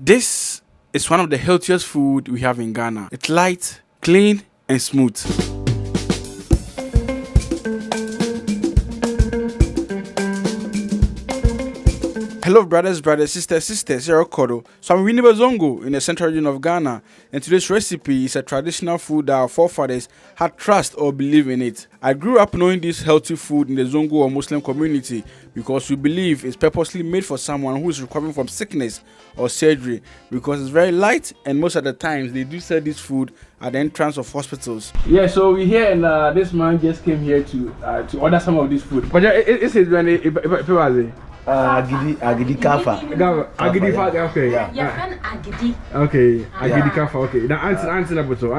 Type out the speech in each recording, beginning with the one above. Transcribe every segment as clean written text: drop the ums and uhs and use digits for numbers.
This is one of the healthiest food we have in Ghana. It's light, clean, and smooth. Hello brothers, sisters, here Kodo. So I'm Winnie Zongo in the central region of Ghana, and today's recipe is a traditional food that our forefathers had trust or believe in it. I grew up knowing this healthy food in the Zongo or Muslim community because we believe it's purposely made for someone who is recovering from sickness or surgery, because it's very light and most of the times they do sell this food at the entrance of hospitals. Yeah, so we're here and this man just came here to order some of this food. But it says Agidi Kafa. Agidi Kafa, okay. Yeah. Agidi. Okay, Agidi Kafa, okay. Now answer the bottle.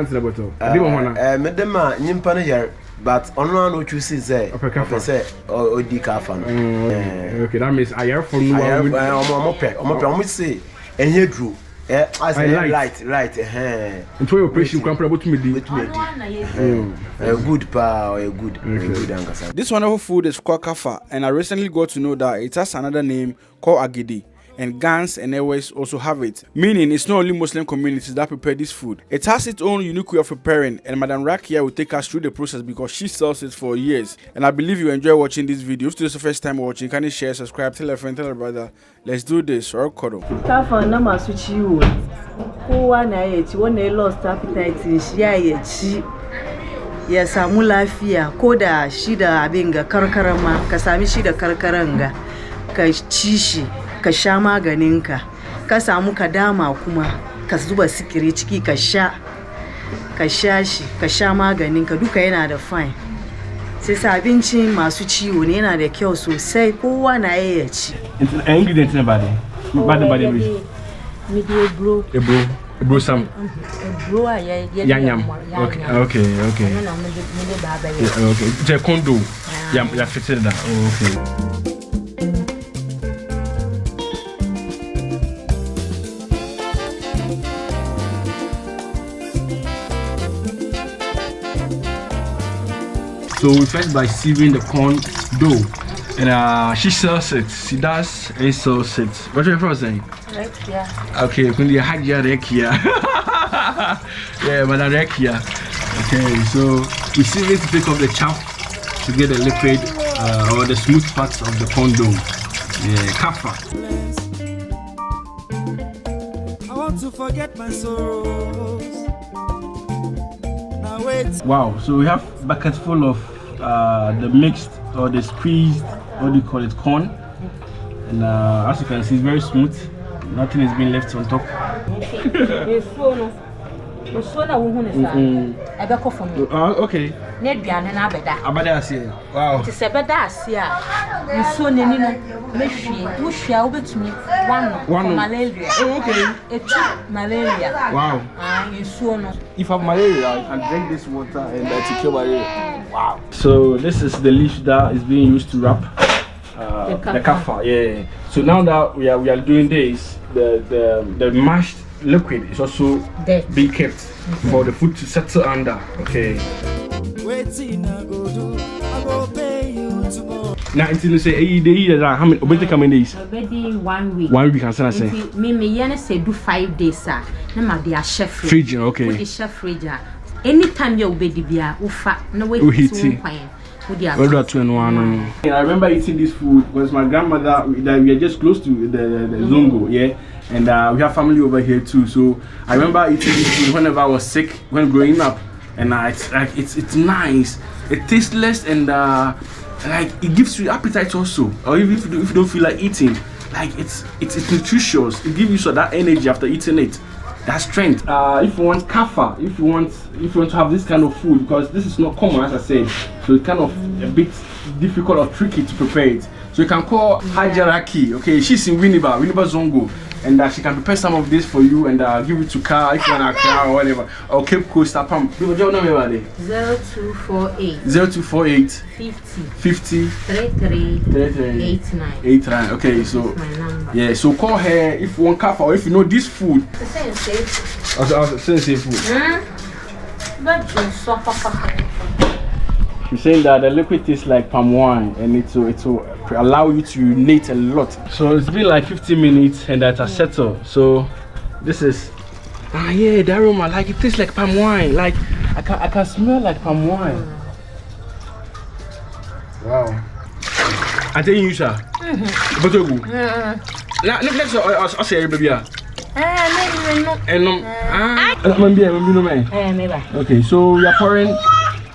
Medema nyimpana here, but ono no choose say. Say Odi Kafa. Okay, that means I hear from you. Omo say enye dru. I say right. Into your operation can probably me good pa or good angasa. This wonderful food is called Kanfa, and I recently got to know that it has another name called Agidi, and Gans and Airways also have it, meaning it's not only Muslim communities that prepare this food. It has its own unique way of preparing, and Madam Rakia will take us through the process because she sells it for years. And I believe you enjoy watching this video. If this is the first time watching, can you share, subscribe, tell a friend, tell a brother. Let's do this. Kanfa na masuchi you. Kowa na yechi wona lost appetite shi ya yechi. Ya samu lafiya ko da shi da abin ga karkarama ka sami shi da karkaranga ka ci shi ka sha maganinka ka samu ka dama kuma ka zuba sikiri ciki ka sha shi ka sha maganinka duka yana da fine. Sai abincin masu ciwo ne yana da kyau sosai kowa na ya ci. Ingredients na bade mi de bro some bro yam. Okay. Okay, the condo yam ya fitted that. Okay. So we first by sieving the corn dough, and she sells it. She does and sells it. What's your first name? Rekia. Okay, when you had your Rekia. Yeah, Madam Rekia. Okay, so we sieve it to take off the chaff to get the liquid or the smooth parts of the corn dough. Yeah, Kanfa. I want to forget my sorrows. Wow, so we have buckets full of the mixed or the squeezed, what do you call it, corn, and as you can see, it's very smooth. Nothing is being left on top. Okay. Wow. Malaria. Oh, okay. It's malaria. Wow. If you have malaria, you can drink this water and to cure malaria. Wow. So this is the leaf that is being used to wrap the Kanfa. Yeah. So now that we are doing this, the mashed liquid is also being kept for the food to settle under. Okay. Now until you say how many days? Already 1 week. 1 week, I say. Me say do 5 days, sir. Na they are chef fridge. Okay. With the chef fridge. Anytime you obedi bia, ufa no way to I remember eating this food because my grandmother, we are just close to the Zongo, yeah, and we have family over here too. So I remember eating this food whenever I was sick when growing up, and it's nice, it tastes less, and like it gives you appetite also. Or even if you don't feel like eating, like it's nutritious. It gives you so that energy after eating it. That strength. If you want Kanfa, if you want to have this kind of food, because this is not common, as I said, so it's kind of a bit difficult or tricky to prepare it. So you can call Hajaraki. Okay, she's in Winneba Zongo, and she can prepare some of this for you and give it to car if you want a car or whatever. Or Cape Coast Pam. 0248 50 33 89. Okay, so yeah, so call her if you want Kanfa or if you know this food. Same food. You're saying that the liquid tastes like palm wine and it will allow you to urinate a lot. So it's been like 15 minutes and that has settled. So This is yeah, the aroma, like it tastes like palm wine. Like I can smell like palm wine. Wow. I tell you, sir. But you let's say baby. Okay, so we are pouring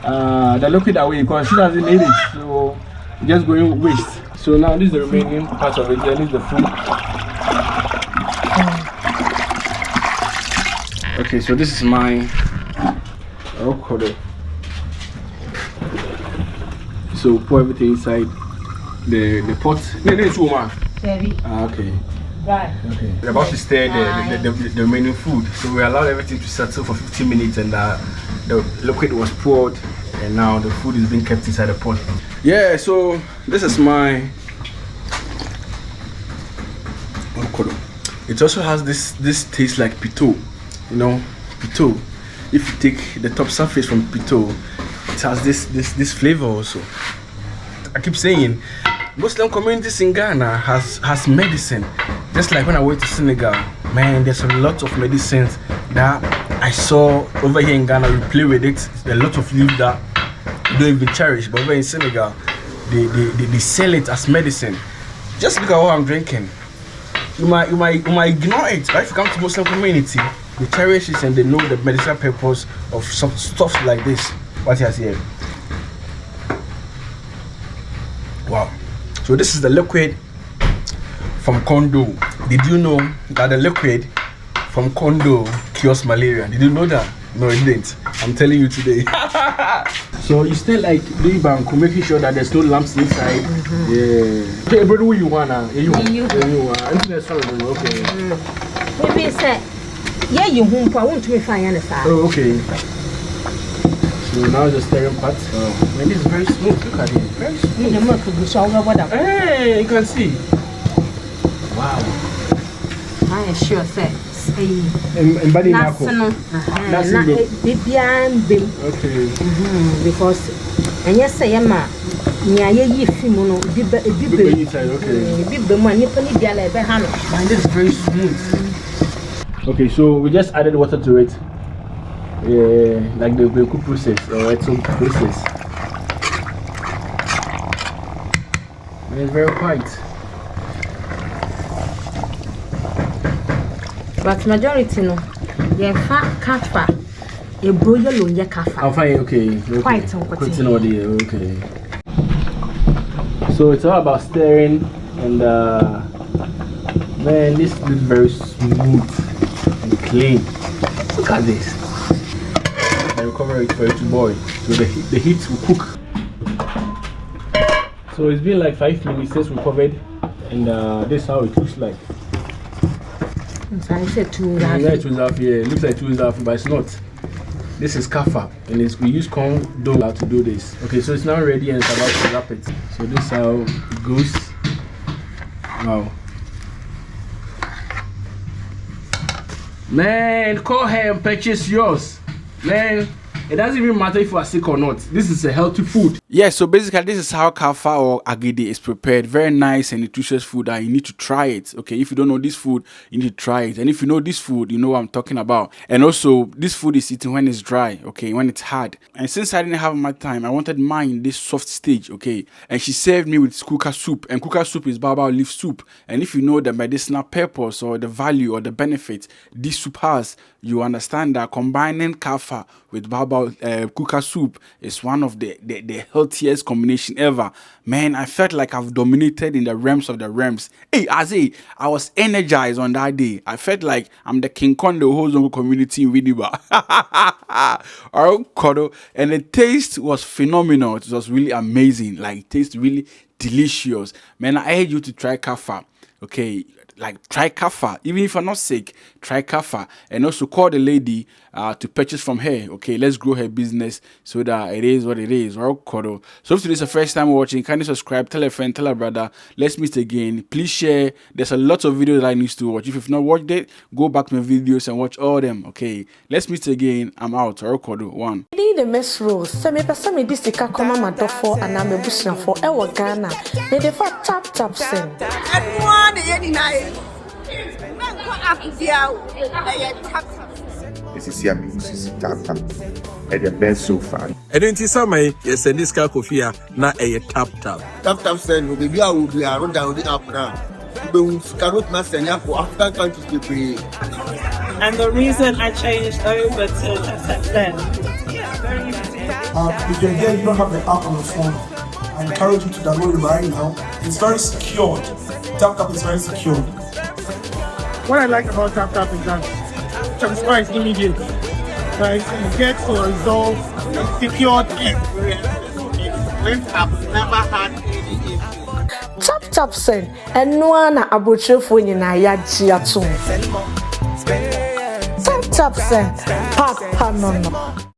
the liquid away because she doesn't need it, so just going waste. So now this is the remaining part of it. Then is the food. Okay, so this is my avocado. So pour everything inside the pot. Okay. Right. Okay. We're about to stir the remaining food. So we allowed everything to settle for 15 minutes, and the liquid was poured, and now the food is being kept inside the pot. Yeah. So this is my avocado. It also has this taste like pito. You know, pito. If you take the top surface from pito, it has this flavor also. I keep saying, Muslim communities in Ghana has medicine. Just like when I went to Senegal, man, there's a lot of medicines that I saw over here in Ghana. We play with it. There's a lot of leaves that you don't even cherish, but over in Senegal, they sell it as medicine. Just look at what I'm drinking. You might ignore it, but if you come to Muslim community, they cherish it and they know the medicinal purpose of some stuff like this. What he has here. Wow. So this is the liquid from Kondo. Did you know that the liquid from Kondo cures malaria? Did you know that? No, it didn't. I'm telling you today. So you still like doing banku, making sure that there's no lumps inside. Yeah. Okay, brother, who you wanna? You. Okay. Maybe say, yeah, you won't. I want to find it. Oh, okay. So now the stirring part. Oh, man, this is very smooth. Look at it. Very smooth. Hey, you can see. Wow. I am sure say. Embody Nako. Okay. Because and yes, I am a okay. Man, this is very smooth. Okay, so we just added water to it. Yeah, like the Beku process or Etso process. And it's very white. But majority no, yeah, Kanfa, a bro yellow, yeah, Kanfa. I'm fine, okay. White okay. So it's all about stirring, and man, this looks very smooth and clean. Look at this. I will cover it for it to boil, so the heat will cook. So it's been like 5 minutes since we covered, and this is how it looks like. I said 2.5. Yeah, 2.5. Yeah, it looks like 2.5, but it's not. This is Kanfa, and we use corn dough to do this. Okay, so it's now ready and it's about to wrap it. So this is how it goes. Wow. Man, call her and purchase yours. Man, it doesn't even matter if you are sick or not. This is a healthy food. Yeah, so basically this is how Kanfa or Agidi is prepared. Very nice and nutritious food, and you need to try it. Okay, if you don't know this food, you need to try it. And if you know this food, you know what I'm talking about. And also, this food is eaten when it's dry, okay, when it's hard. And since I didn't have my time, I wanted mine in this soft stage, okay. And she served me with kuka soup. And kuka soup is baobab leaf soup. And if you know the medicinal purpose or the value or the benefit this soup has, you understand that combining Kanfa with baobab kuka soup is one of the healthiest combination ever. Man, I felt like I've dominated in the realms of the realms. Hey, I was energized on that day. I felt like I'm the King Kong, the whole zongo community in Widiba. And the taste was phenomenal. It was really amazing. Like, it tastes really delicious. Man, I urge you to try Kanfa. Okay, like try Kanfa. Even if you're not sick, try Kanfa. And also call the lady to purchase from her. Okay, let's grow her business so that it is what it is. So if today's the first time watching, kindly subscribe, tell a friend, tell a brother. Let's meet again. Please share. There's a lot of videos that I need to watch. If you've not watched it, go back to my videos and watch all them. Okay, let's meet again. I'm out. One. The mess rules. Some me this the come my door for and I'm a bush for our Ghana. They tap sing. And one This is here because it's tap and the best so far. And then Tisama, yes, and this car coffee na a tap. Tap said, will be around down the up now. Cannot master for African countries to pay. And the reason I changed over to tap. If you're there, you don't have the app on your phone, I encourage you to download it right now. It's very secured. TapTap is very secured. What I like about TapTap is that transfer is immediate. Right? You get to resolve secured when I've never had any issue. TapTap send and no one abotre for you na ya GIA2. TapTap send papa no.